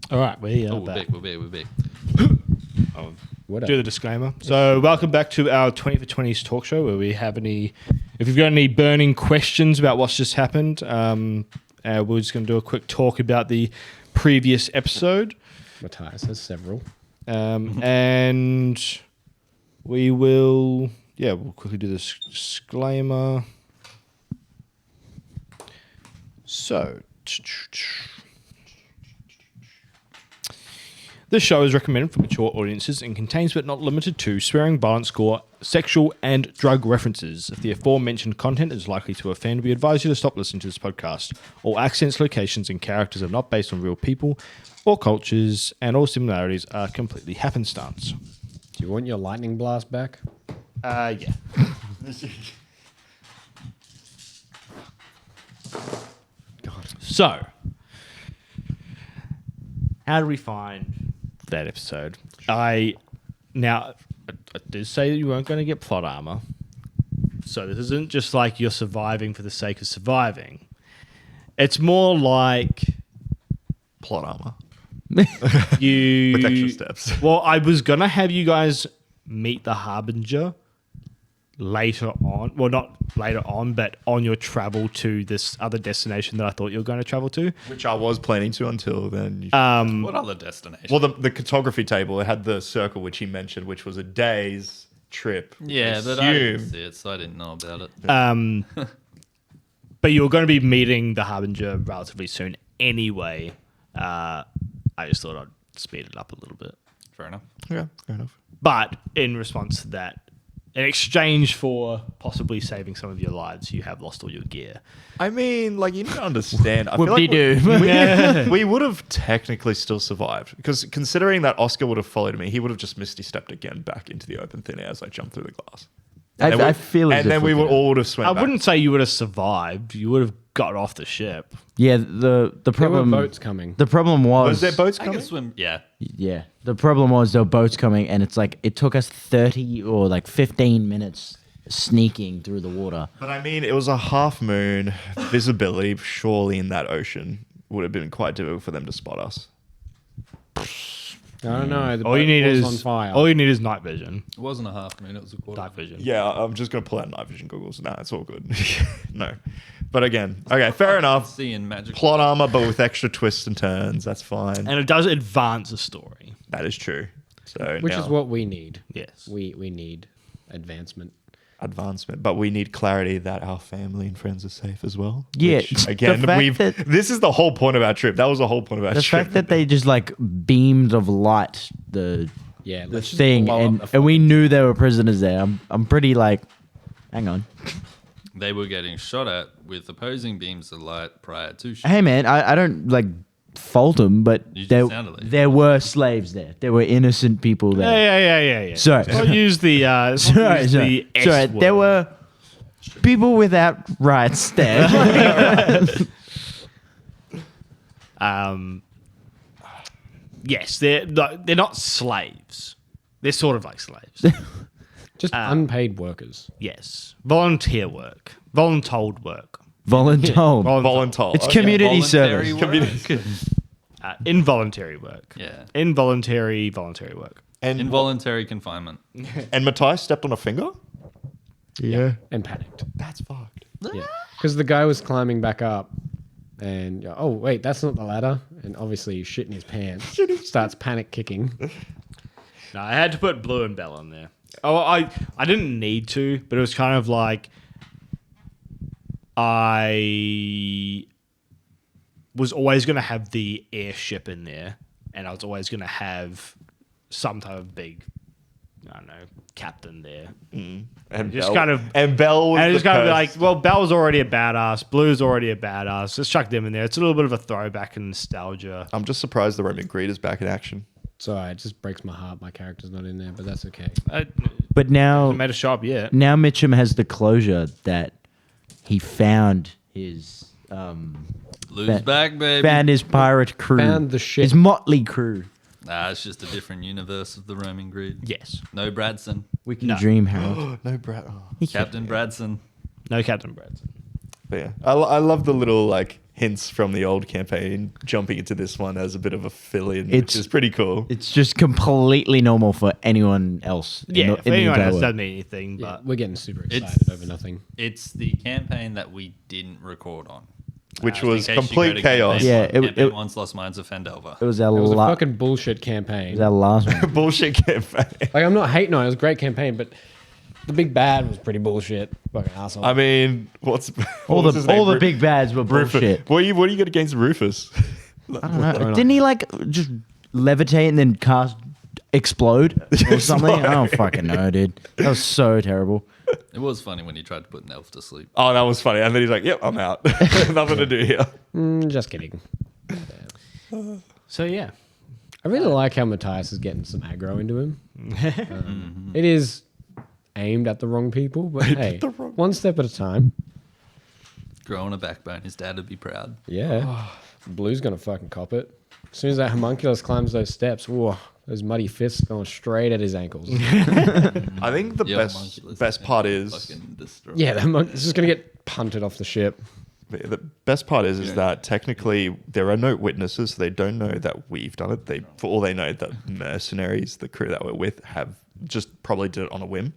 All right, we're back. We're back. Do the disclaimer. So, welcome back to our 20 for 20s talk show where we have if you've got any burning questions about what's just happened, we're just going to do a quick talk about the previous episode. Matthias has several. And we will, we'll quickly do this disclaimer. So, this show is recommended for mature audiences and contains but not limited to swearing, violence, gore, sexual and drug references. If the aforementioned content is likely to offend, we advise you to stop listening to this podcast. All accents, locations and characters are not based on real people or cultures, and all similarities are completely happenstance. Do you want your lightning blast back? Yeah. God. So, how do we find that episode? I did say that you weren't going to get plot armor. So this isn't just like you're surviving for the sake of surviving. It's more like plot armor. You with extra steps. Well, I was going to have you guys meet the Harbinger later on. Well, not later on, but on your travel to this other destination that I thought you were going to travel to. Which I was planning to until then. What other destination? Well, the cartography table, it had the circle which he mentioned, which was a day's trip. Yeah, but I didn't see it, so I didn't know about it. But you're going to be meeting the Harbinger relatively soon anyway. I just thought I'd speed it up a little bit. Fair enough. Yeah, fair enough. But in response to that, in exchange for possibly saving some of your lives, you have lost all your gear. I mean, like, you need to understand. I feel Whoop-de-doo. we would have technically still survived. Because considering that Oscar would have followed me, he would have just misty stepped again back into the open thin air as I jumped through the glass. I feel as and then we would all would have swam I back. wouldn't say you would have survived. You would have got off the ship. Yeah, the problem. There were boats coming. The problem Was there boats I coming? can swim. Yeah. Yeah, the problem was there were boats coming, and it's like it took us 30 or like 15 minutes sneaking through the water. But I mean, it was a half moon. Visibility, surely in that ocean, would have been quite difficult for them to spot us. I don't know. The All you boat need was is on fire. all you need is night vision. It wasn't a half moon, it was a quarter. Night vision. Yeah, I'm just going to pull out night vision goggles. Nah, it's all good. No. But again, okay, fair enough. Seeing magic. Plot armor, but with extra twists and turns. That's fine. And it does advance the story. That is true. So Which now, is what we need. Yes. We need advancement. advancement, but we need clarity that our family and friends are safe as well. Yeah, Which, again, the fact that- this is the whole point of our trip. That was the whole point of our The trip. fact that they just like beams of light the Let's just thing, blow up the and we fucking- knew there were prisoners there. I'm pretty like, hang on. They were getting shot at with opposing beams of light prior to shooting. Hey man, I don't like fault them, but You just there sounded like there were slaves there. There were innocent people there. Yeah. Sorry. I'll use the Sorry. S word. There were people without rights there. Yes, they're not slaves. They're sort of like slaves. Just unpaid workers. Yes, volunteer work, voluntold work, Voluntold. Voluntold. It's Okay. community Voluntary service. work. involuntary work. Yeah. Involuntary voluntary work. And Involuntary confinement. and Matthias stepped on a finger? Yeah. And panicked. That's fucked. Yeah. Because the guy was climbing back up and, oh, wait, that's not the ladder. And obviously he's shitting his pants. Starts panic kicking. No, I had to put Blue and Bell in there. Oh, I didn't need to, but it was kind of like I was always going to have the airship in there, and I was always going to have some type of big, I don't know, captain there. And Just Bell, kind of- and Bell was And it's the kind of curse. like, well, Bell's already a badass, Blue's already a badass. Just chuck them in there. It's a little bit of a throwback and nostalgia. I'm just surprised the Roman Greed is back in action. So it just breaks my heart. My character's not in there, but that's okay. But now, Made a shop yet. now Mitchum has the closure that he found his Lose back, baby. found his pirate crew, Found the ship. his motley crew. Nah, it's just a different universe of the Roman Greed. Yes. No Bradson. We can No. dream, Harold. No, Brad. Oh. Captain Bradson. No Captain Bradson. But yeah, I love the little like hints from the old campaign jumping into this one as a bit of a fill-in, which is pretty cool. It's just completely normal for anyone else. Yeah, in if anyone entire else world. doesn't mean anything, Yeah, but we're getting super It's- excited over nothing. It's the campaign that we didn't record on. Which In was case you complete go to chaos. campaign Yeah, one, it- campaign it- one's Lost Minds of Fandelver. It was our It was a last. fucking bullshit campaign. It was our last one. Bullshit campaign. Like, I'm not hating on it. It was a great campaign, but the big bad was pretty bullshit. Fucking asshole. I mean, what's all what's his the name? all the big bads were Rufus. bullshit. What do you got against Rufus? I don't know. Didn't he like just levitate and then cast explode or something? I don't fucking know, dude. That was so terrible. It was funny when he tried to put an elf to sleep. Oh, that was funny. And then he's like, "Yep, I'm out. Nothing to do here." Just kidding. so yeah. I really like how Matthias is getting some aggro into him. It is aimed at the wrong people, but hey, one step at a time. Growing a backbone, his dad would be proud. Yeah. Blue's going to fucking cop it. As soon as that homunculus climbs those steps, whoa, those muddy fists going straight at his ankles. I think the Yeah, best part is fucking destroy. Yeah, that monkey's just going to get punted off the ship. the best part is that technically there are no witnesses. So they don't know that we've done it. They, for all they know, the mercenaries, the crew that we're with, have just probably did it on a whim.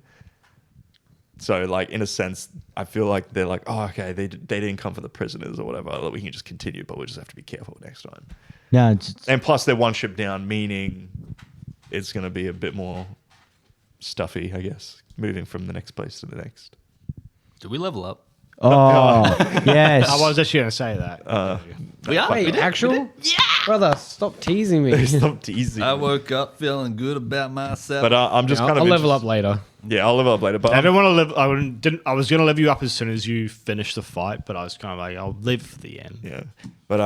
So, like, in a sense, I feel like they're like, oh, okay, they didn't come for the prisoners or whatever. Like, we can just continue, but we'll just have to be careful next time. No, it's And plus, they're one ship down, meaning it's going to be a bit more stuffy, I guess, moving from the next place to the next. Did we level up? oh yes. I was actually going to say that. We are. Wait, actual? Yeah! Brother, stop teasing me. Stop teasing. I woke up feeling good about myself. But I'm just kind of I'll level up interest- later. Yeah, I'll level up later. But I don't want to live. I was going to level you up as soon as you finish the fight, but I was kind of like, I'll live for the end. yeah, but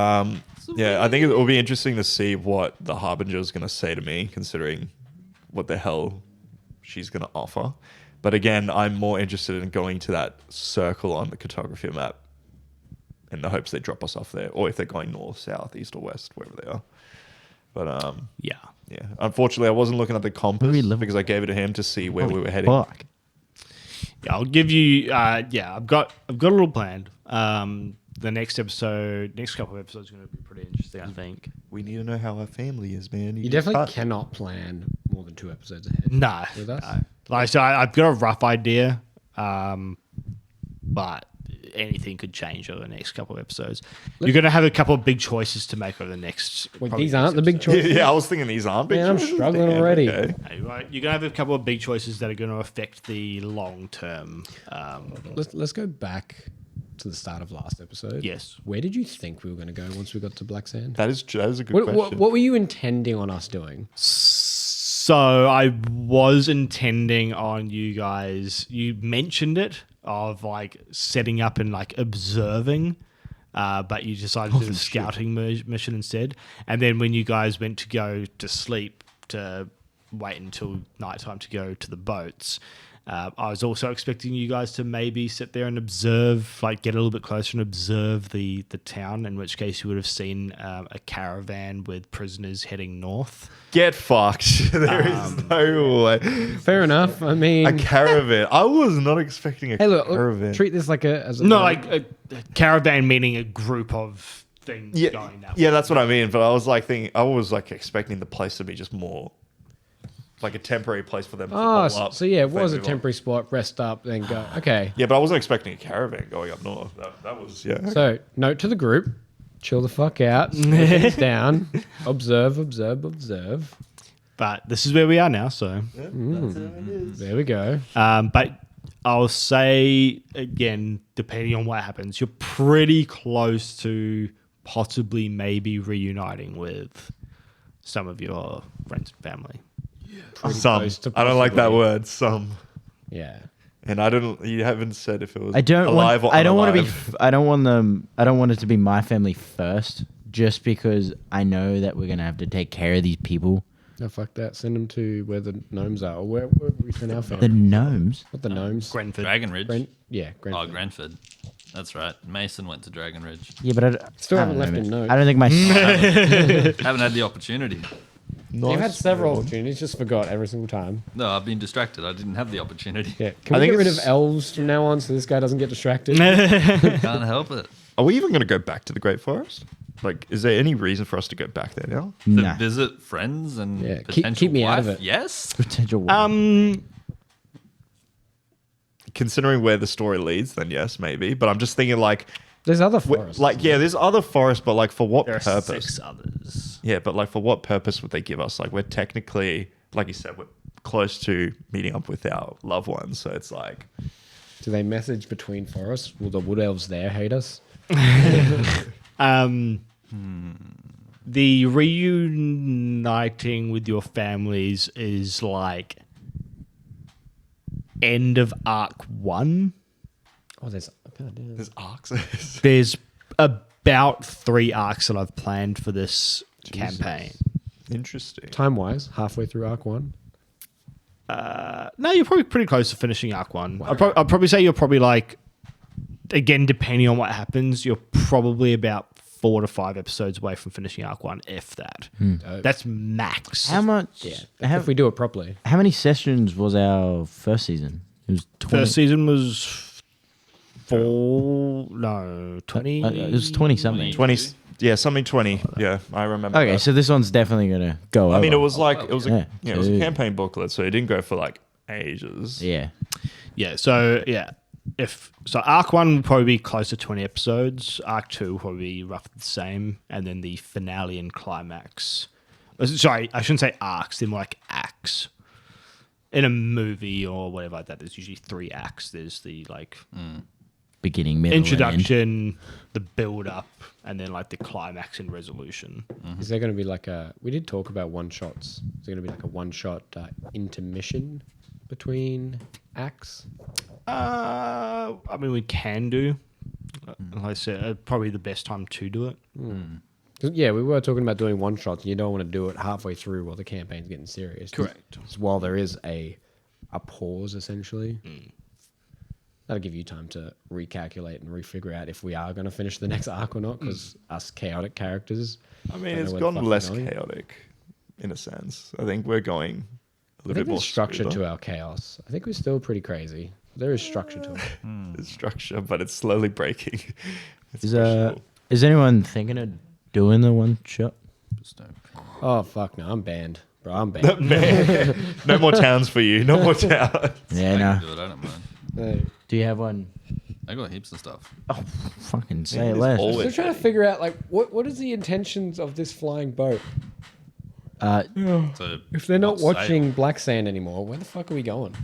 yeah, I think it will be interesting to see what the Harbinger is going to say to me, considering what the hell she's going to offer. But again, I'm more interested in going to that circle on the cartography map in the hopes they drop us off there, or if they're going north, south, east, or west, wherever they are. But Yeah. yeah, unfortunately, I wasn't looking at the compass Very level. because I gave it to him to see where we were heading. Fuck. Yeah, I'll give you. Yeah, I've got a little planned. The next couple of episodes are going to be pretty interesting, I think. We need to know how our family is, man. You definitely cannot plan more than 2 episodes ahead. No, With us? no. Like so, I've got a rough idea, but anything could change over the next couple of episodes. You're going to have a couple of big choices to make over the next. Wait, probably these aren't the big episode. choices? Yeah, I was thinking these aren't big Man, I'm choices. struggling Damn, already. okay. Hey, right, you're going to have a couple of big choices that are going to affect the long term. Let's go back to the start of last episode. Yes. Where did you think we were going to go once we got to Black Sand? That is a good What, question. what were you intending on us doing? So I was intending on you guys. You mentioned it of like setting up and like observing, but you decided to do a scouting mission instead. And then when you guys went to go to sleep to wait until nighttime to go to the boats, I was also expecting you guys to maybe sit there and observe, like get a little bit closer and observe the town. In which case you would have seen a caravan with prisoners heading north. Get fucked. There is no way. Fair enough. I mean, A caravan. I was not expecting a hey, look, caravan. treat this like as a No, like a caravan meaning a group of things yeah, going that yeah, way. that's what I mean. But I was like thinking, I was like expecting the place to be just more like a temporary place for them to Oh, hole up. so yeah, it if they was a move on. temporary spot. Rest up, then go. Okay. Yeah, but I wasn't expecting a caravan going up north. That was yeah. So, note to the group: chill the fuck out, slow things down, observe. But this is where we are now, so. There we go. But I'll say again, depending on what happens, you're pretty close to possibly maybe reuniting with some of your friends and family. Some. close to I don't like that possibly. word. Some. Yeah. And I don't. You haven't said if it was. I don't alive want. or I don't want to be. unalive. I don't want them. I don't want it to be my family first, just because I know that we're gonna have to take care of these people. No, fuck that. Send them to where the gnomes are. Or where we send our The family? gnomes. Not the gnomes. Grenford. Dragon Ridge. Yeah, Oh, Grenford. Grenford. That's right. Mason went to Dragon Ridge. Yeah, but Still I haven't don't left know, him man. notes. I don't think my. Haven't had the opportunity. You've had several opportunities, just forgot every single time. No, I've been distracted. I didn't have the opportunity. Yeah. Can I we think get rid of it's- elves from now on so this guy doesn't get distracted? Can't help it. Are we even going to go back to the Great Forest? Like, is there any reason for us to go back there now? To Nah. visit friends and Yeah, potential keep me wife? out of it. Yes. Potential. Considering where the story leads, then yes, maybe. But I'm just thinking, like, There's other forests. there's other forests, but like, for what There are purpose? 6 others. Yeah, but like, for what purpose would they give us? Like, we're technically, like you said, we're close to meeting up with our loved ones, so it's like, Do they message between forests? Will the wood elves there hate us? The reuniting with your families is like end of arc 1. Oh, there's there's arcs. There's about 3 arcs that I've planned for this campaign. Interesting. time-wise, halfway through Arc 1. No, you're probably pretty close to finishing arc 1. I'd probably say you're probably like, again, depending on what happens, you're probably about 4 to 5 episodes away from finishing arc 1, if that. That's max. How much? Yeah, How, if we do it properly. how many sessions was our first season? It was 20. First season was 20. It was 20 something. 20, yeah, something 20. Yeah, I remember. Okay, that. so this one's definitely gonna go over. I mean, it was like, it was a Yeah. campaign booklet, so it didn't go for like ages. Yeah. Yeah, so yeah. Arc 1 will probably be close to 20 episodes. Arc 2 will probably be roughly the same. And then the finale and climax. Sorry, I shouldn't say arcs, they're more like acts. In a movie or whatever like that, there's usually 3 acts. There's the like Beginning, middle, and end. introduction, the build up, and then like the climax and resolution. Is there going to be like we did talk about one-shots. Is there going to be like a one-shot intermission between acts? I mean, we can do. Like I said, probably the best time to do it. 'Cause, yeah, we were talking about doing one-shots, and you don't want to do it halfway through while the campaign's getting serious. Correct. Just while there is a pause, essentially. That'll give you time to recalculate and refigure out if we are going to finish the next arc or not, because us chaotic characters. I mean, don't it's know where the gotten fuck less we're going. chaotic in a sense. I think we're going a I little think bit more there's structure smoother. to our chaos. I think we're still pretty crazy. There is structure to it. There's structure, but it's slowly breaking. It's Is questionable. is anyone thinking of doing the one shot? Just don't- Oh, fuck no. I'm banned. Bro, I'm banned. Man, no more towns for you. No more towns. Yeah, I no. can do it, I don't mind. Do you have one? I got heaps of stuff. Oh, fucking say Yeah, it there's less. always- Still trying to figure out, like, what is the intentions of this flying boat? So If they're not sail. watching Black Sand anymore, where the fuck are we going?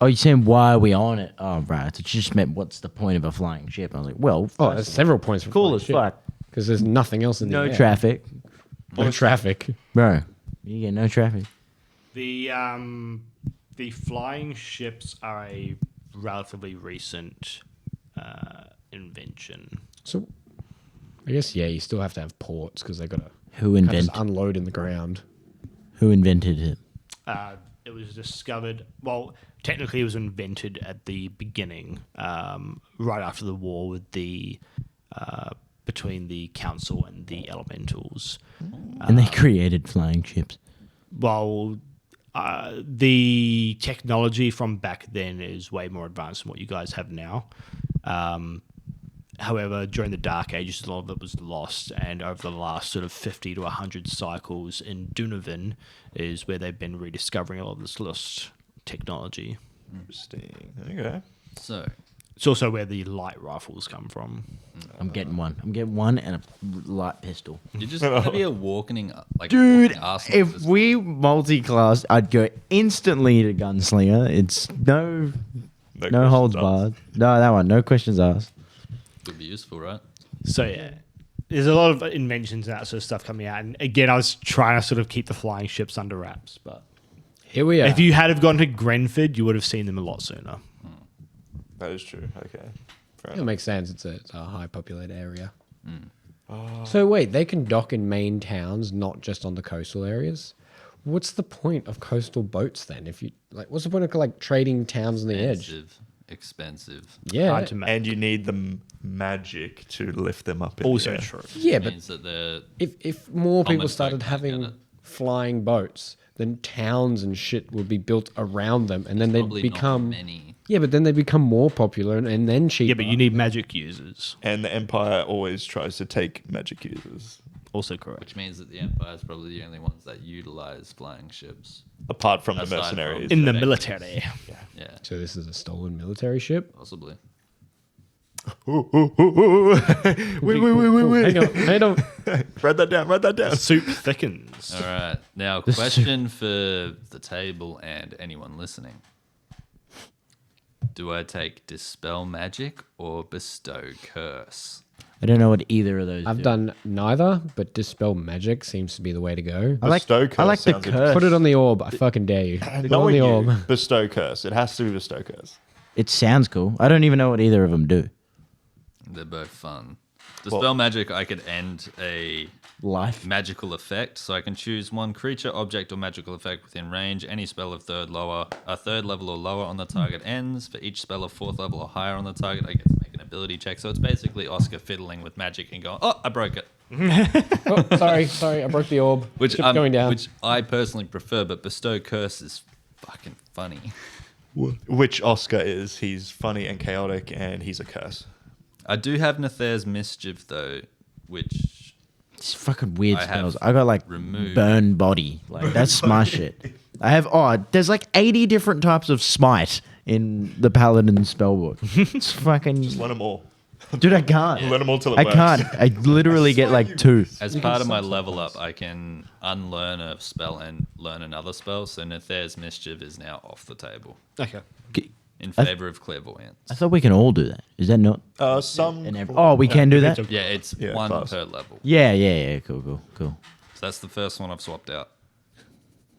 Oh, you're saying why are we on it? Oh, right. It just meant what's the point of a flying ship? I was like, well, Oh, there's several points for cool as fuck. Because there's nothing else in the No air. traffic, No traffic. bro. You get no traffic. The flying ships are a relatively recent invention. So, I guess, yeah, you still have to have ports because they got to Who just invented? unload in the ground. Who invented it? It was discovered. Well, technically, it was invented at the beginning, right after the war with the between the council and the elementals. And they created flying ships. Well, the technology from back then is way more advanced than what you guys have now. However, during the Dark Ages, a lot of it was lost, and over the last sort of 50 to 100 cycles in Dunedain is where they've been rediscovering a lot of this lost technology. Interesting. Okay. So It's also where the light rifles come from. I'm getting one. I'm getting one and a light pistol. you're just gonna be a walking Dude, walking arsenal. if we multi-class, I'd go instantly to gunslinger. It's no questions holds asked. barred. No, that one. No questions asked. would be useful, right? So yeah, there's a lot of inventions and that sort of stuff coming out. And again, I was trying to sort of keep the flying ships under wraps, but Here we are. if you had have gone to Grenford, you would have seen them a lot sooner. That is true. Okay. Fair It enough. makes sense. It's a high populated area. So wait, they can dock in main towns, not just on the coastal areas. What's the point of coastal boats then? If you like, what's the point of like trading towns on the edge? Expensive. Yeah, Hard to make. And you need the magic to lift them up. In Also the air. true. yeah, It but means that they're if more people Common started folk can't get having it. flying boats, then towns and shit would be built around them, and then they'd probably become not many. Yeah, but then they become more popular and then cheaper. Yeah, but you need magic users. And the Empire always tries to take magic users, Also correct. Which means that the Empire is probably the only ones that utilize flying ships. apart from the Aside from- mercenaries. In the Effective. military. Yeah, So this is a stolen military ship. possibly. Wait. Hang on. Write that down. Write that down. Soup thickens. All right. Now, question for the table and anyone listening. Do I take Dispel Magic or Bestow Curse? I don't know what either of those I've do. done neither, but Dispel Magic seems to be the way to go. I like Bestow curse I like the sounds curse. Put it on the orb. I fucking dare you. Put it Not on with the you. orb. Bestow curse. It has to be bestow curse. It sounds cool. I don't even know what either of them do. They're both fun. Dispel Magic, I could end a Life. magical effect, so I can choose one creature, object, or magical effect within range. Any spell of third level or lower on the target ends. For each spell of fourth level or higher on the target, I get to make an ability check. So it's basically Oscar fiddling with magic and going, "Oh, I broke it," Oh, sorry. I broke the orb. Ship's going down. which I personally prefer. But Bestow Curse is fucking funny. Which Oscar is. He's funny and chaotic, and he's a curse. I do have Nether's Mischief though, which It's fucking weird I have spells. I got like removed. burn body. Like that's my shit. I have there's like 80 different types of smite in the paladin spellbook. It's fucking Learn them all. dude. I can't. Learn them all till it I works. can't. I literally get like 2. as part of my level up, I can unlearn a spell and learn another spell. So Nether's Mischief is now off the table Okay. in favor of Clairvoyance. I thought we can all do that. Is that not? Some. We can do that. Yeah, it's Yeah, one class. per level. Yeah. Cool. So that's the first one I've swapped out.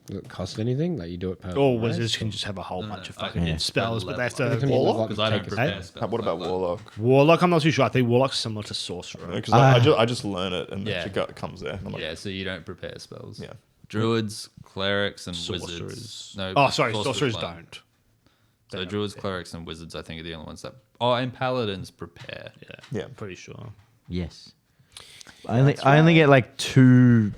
Does it cost anything? Like you do it per. Or race? wizards can just have a whole bunch of I fucking can spells, spell but that's level It can a be Warlock? level up Because I to don't take it. prepare spells. What about like that. Warlock? Warlock. I'm not too sure. I think Warlock's similar to Sorcerer. Because I just learn it and Yeah. it just comes there. I'm like, Yeah, so you don't prepare spells. Yeah. Druids, clerics, and Sorcerers. wizards. No. Oh, sorry. Sorcerers don't. So druids, clerics, and wizards, I think, are the only ones that. Oh, and paladins prepare. Yeah. I'm pretty sure. Yes. I only get like 2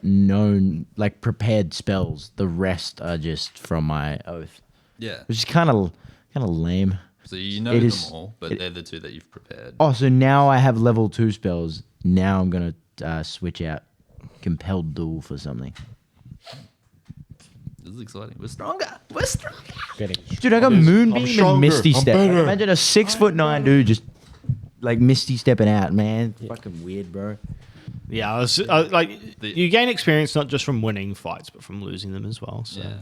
known like prepared spells. The rest are just from my oath, Yeah. which is kind of lame. So you know It them is- all, but they're the 2 that you've prepared. Oh, so now I have level 2 spells. Now I'm gonna switch out Compelled Duel for something. This is exciting. We're stronger. We're stronger. Getting Dude, I got Moonbeam stronger. and Misty I'm Step. better. Imagine a 6'9" dude just like Misty stepping out, man. Fucking weird, bro. Yeah, you gain experience not just from winning fights, but from losing them as well. So. Yeah.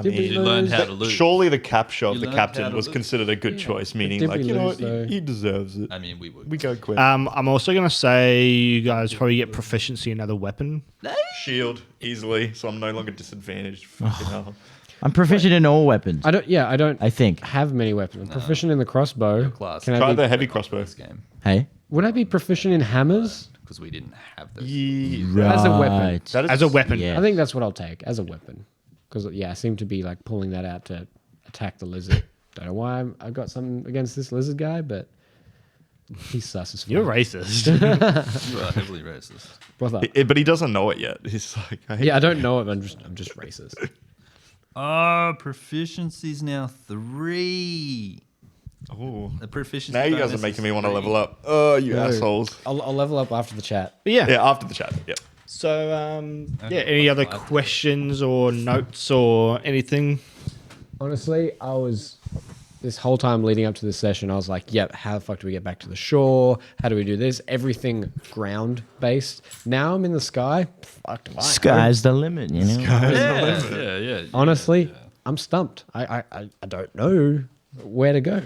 Did we You learned lose? how to lose. Surely the capture of You the learned how captain to was lose. considered a good choice, meaning Did like, we you know lose, what, though? he deserves it. I mean, we would. We go quick. I'm also gonna say you guys probably get proficiency in another weapon. Shield easily, so I'm no longer disadvantaged. Fucking hell. I'm proficient in all weapons. I don't I think. have many weapons. I'm proficient in the crossbow. class. Can Try I the be, heavy crossbow. This game Hey. would I be proficient in hammers? because we didn't have those. Right. As a weapon. That is As a weapon. Yeah. I think that's what I'll take as a weapon. Because I seem to be like pulling that out to attack the lizard. Don't know why I've got something against this lizard guy, but he's sus as fuck. You're racist. You are heavily racist. Brother. But he doesn't know it yet. He's like, I hate Yeah, I don't know it. I'm just racist. Oh, proficiency's now 3. Oh. The proficiency. Now you guys are bonus making is me want to 3. level up. Oh, you No. assholes. I'll level up after the chat. But yeah. Yeah, after the chat. Yeah. So any other Five. questions or notes or anything? Honestly, I was this whole time leading up to this session, I was like, yep, how the fuck do we get back to the shore? How do we do this? Everything ground based. Now I'm in the sky. Fuck, do I know? Sky's the limit, you know. Yeah. Honestly, I'm stumped. I don't know where to go.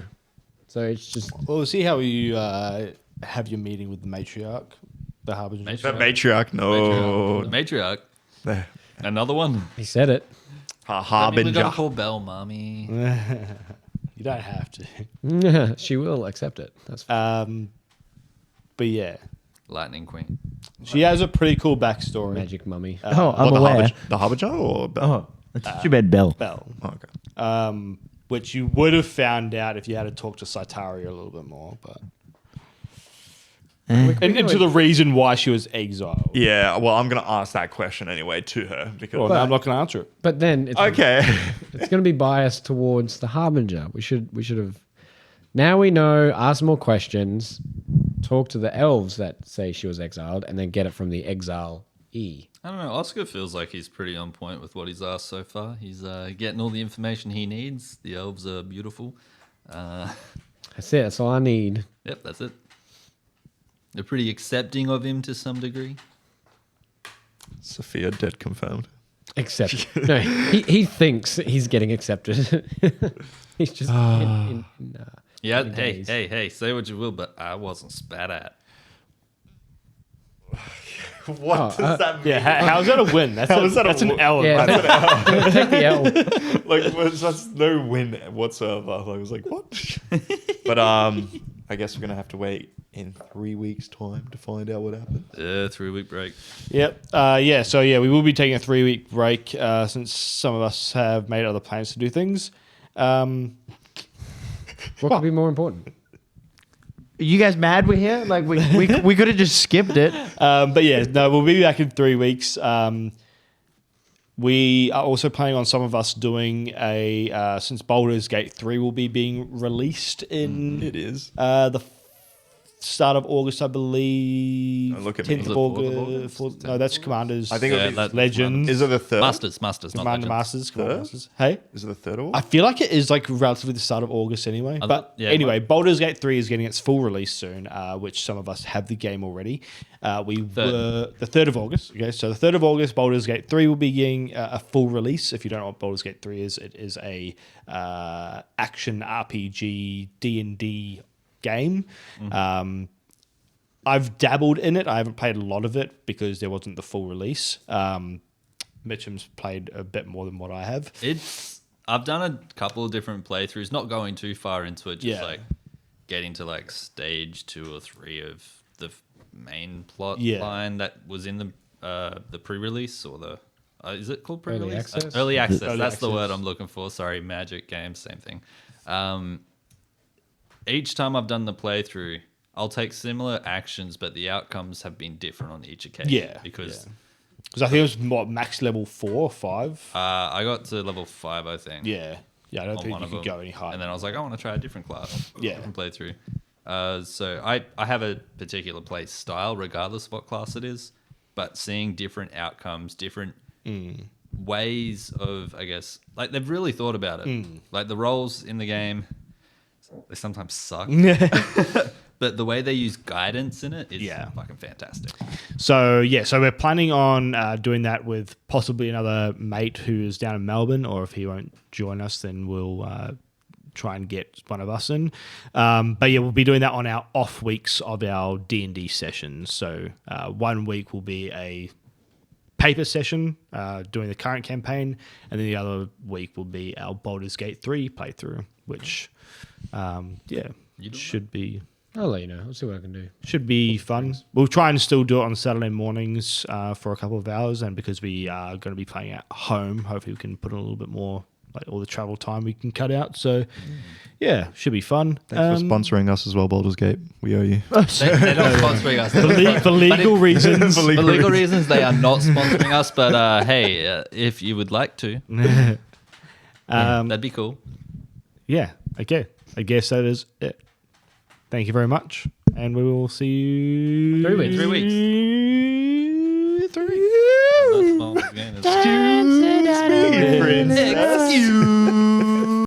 So it's just Well, we'll see how you have your meeting with the matriarch, the harbinger. The matriarch, no. The matriarch. The Another one. he said it. We gotta harbinger. call Belle, mommy. You don't have to. She will accept it. That's fine. But yeah, Lightning Queen. she has a pretty cool backstory. Magic mummy. Oh, I'm What, aware. the harbinger or Oh, that's too bad, Bell. Bell, Oh, okay. which you would have found out if you had to talk to Saitari a little bit more. But And to the reason why she was exiled. Yeah, well, I'm gonna ask that question anyway to her because. Well, no, I'm not going to answer it. But then it's Okay. it's going to be biased towards the Harbinger. We should have. Now we know. Ask more questions. Talk to the elves that say she was exiled, and then get it from the exile E. I don't know. Oscar feels like he's pretty on point with what he's asked so far. He's getting all the information he needs. The elves are beautiful. That's it. That's all I need. Yep, that's it. They're pretty accepting of him to some degree. Sophia dead confirmed. Except no, he thinks he's getting accepted. He's just Yeah, Many hey, days. hey, say what you will, but I wasn't spat at. What does that mean? Yeah, how's that a win? That's, that's an L. yeah. Take the L. Like, that's no win whatsoever. I was like, what? But I guess we're gonna have to wait in 3 weeks' time to find out what happens. 3-week break. Yep. Yeah. So yeah, we will be taking a 3-week break since some of us have made other plans to do things. What could be more important? Are you guys mad we're here? Like we could have just skipped it. But yeah, no, we'll be back in 3 weeks. We are also planning on some of us doing a since Baldur's Gate 3 will be being released in It is. the start of August, I believe. Don't look at 10th me. of August. No, that's Commanders. I think it'll be, that- Legends. is it the third? Masters, not Commander Legends. Masters. Commander Third? Masters. Hey. Is it the third or? I feel like it is like relatively the start of August anyway. I But thought- yeah, anyway, Baldur's Gate 3 is getting its full release soon, which some of us have the game already. We were the 3rd of August. Okay, so the 3rd of August, Baldur's Gate 3 will be getting a full release. If you don't know what Baldur's Gate 3 is, it is a action RPG D&D game. I've dabbled in it. I haven't played a lot of it because there wasn't the full release. Mitchum's played a bit more than what I have. I've done a couple of different playthroughs, not going too far into it, just Yeah. like getting to like stage 2 or 3 of the main plot Yeah. line that was in the pre-release or the is it called Early pre-release? access? Early access. Early That's the access. word I'm looking for. Sorry, Magic games, same thing. Each time I've done the playthrough, I'll take similar actions, but the outcomes have been different on each occasion. Yeah, because Because I think it was what, max level 4 or 5. I got to level 5, I think. Yeah. Yeah, I don't on think one you of could them. go any higher. And then I was like, I want to try a different class. Yeah. Different playthrough. So I have a particular play style, regardless of what class it is. But seeing different outcomes, different ways of, I guess, like they've really thought about it. Like the roles in the game, they sometimes suck. But the way they use guidance in it is fucking fantastic. So we're planning on doing that with possibly another mate who is down in Melbourne, or if he won't join us, then we'll try and get one of us in. But yeah, we'll be doing that on our off weeks of our D&D sessions. So 1 week will be a paper session doing the current campaign, and then the other week will be our Baldur's Gate 3 playthrough, which should be... I'll let you know. I'll see what I can do. Should be fun. We'll try and still do it on Saturday mornings for a couple of hours, and because we are going to be playing at home, hopefully we can put in a little bit more, like all the travel time we can cut out. So, yeah, should be fun. Thanks for sponsoring us as well, Baldur's Gate. We owe you. They're not sponsoring us. For legal reasons. For legal reasons, they are not sponsoring us. But hey, if you would like to, that'd be cool. Yeah, okay. I guess that is it. Thank you very much, and we will see you 3 weeks. 3 weeks. 3 weeks. That's all the game is. Excuse me, princess.